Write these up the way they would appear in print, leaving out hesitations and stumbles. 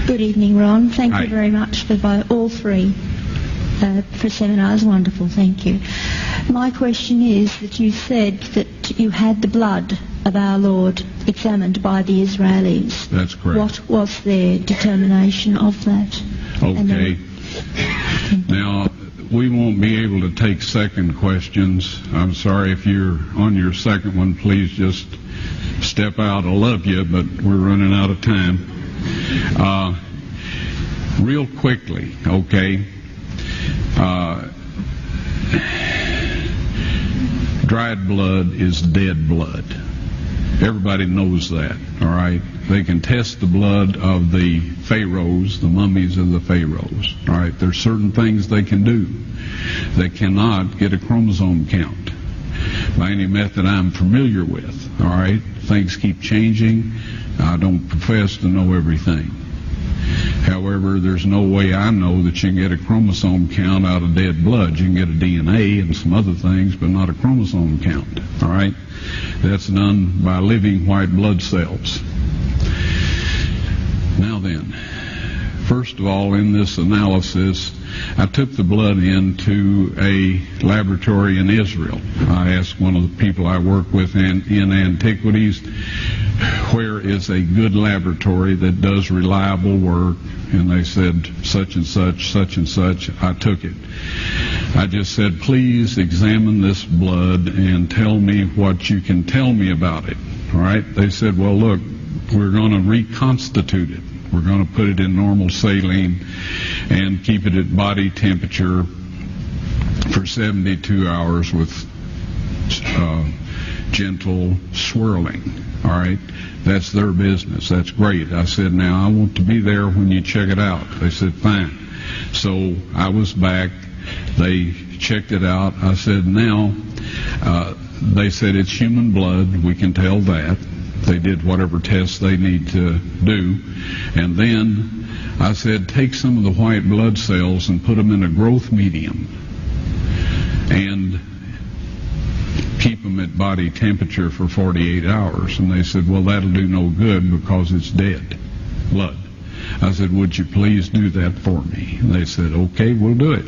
Good evening, Ron. Thank Hi. you very much for all three for seminars. Wonderful, thank you. My question is that you said that you had the blood of our Lord examined by the Israelis. That's correct. What was their determination of that? Okay. Now, we won't be able to take second questions. I'm sorry if you're on your second one. Please just step out. I love you, but we're running out of time. Real quickly, okay. Dried blood is dead blood. Everybody knows that, all right? They can test the blood of the pharaohs, the mummies of the pharaohs, all right? There's certain things they can do. They cannot get a chromosome count by any method I'm familiar with, all right? Things keep changing. I don't profess to know everything. However, there's no way I know that you can get a chromosome count out of dead blood. You can get a DNA and some other things, but not a chromosome count, all right? That's done by living white blood cells. Now then, first of all, in this analysis, I took the blood into a laboratory in Israel. I asked one of the people I work with in antiquities, where is a good laboratory that does reliable work? And they said, such and such, such and such. I took it. I just said, please examine this blood and tell me what you can tell me about it. All right? They said, well, look, we're going to reconstitute it. We're going to put it in normal saline and keep it at body temperature for 72 hours with gentle swirling. All right? That's their business. That's great. I said, now I want to be there when you check it out. They said, fine. So I was back. They checked it out. I said, now, they said it's human blood. We can tell that. They did whatever tests they need to do. And then I said, take some of the white blood cells and put them in a growth medium and keep them at body temperature for 48 hours. And they said, well, that'll do no good because it's dead blood. I said, would you please do that for me? And they said, okay, we'll do it.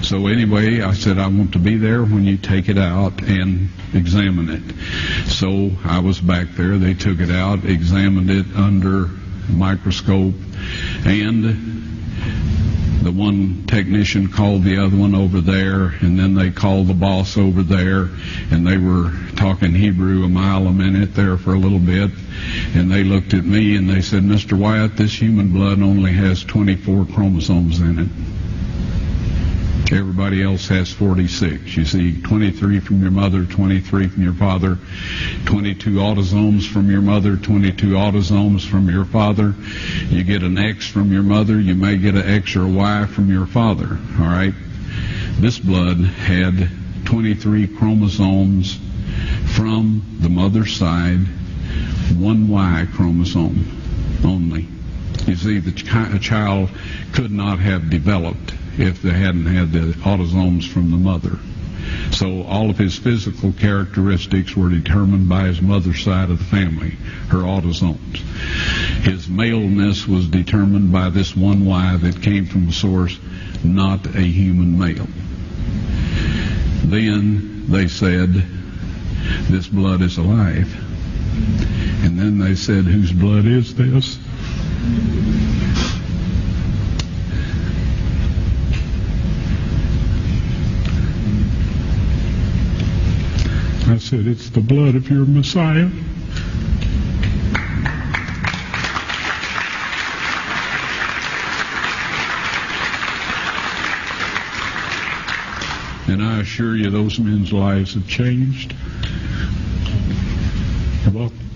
So anyway, I said, I want to be there when you take it out and examine it. So I was back there. They took it out, examined it under a microscope, and the one technician called the other one over there, and then they called the boss over there, and they were talking Hebrew a mile a minute there for a little bit, and they looked at me and they said, Mr. Wyatt, this human blood only has 24 chromosomes in it. Everybody else has 46. You see, 23 from your mother, 23 from your father, 22 autosomes from your mother, 22 autosomes from your father. You get an X from your mother, you may get an X or a Y from your father, all right? This blood had 23 chromosomes from the mother's side, one Y chromosome only. You see, a child could not have developed if they hadn't had the autosomes from the mother. So all of his physical characteristics were determined by his mother's side of the family, her autosomes. His maleness was determined by this one Y that came from a source, not a human male. Then they said, this blood is alive. And then they said, whose blood is this? I said, it's the blood of your Messiah. And I assure you those men's lives have changed. You're welcome.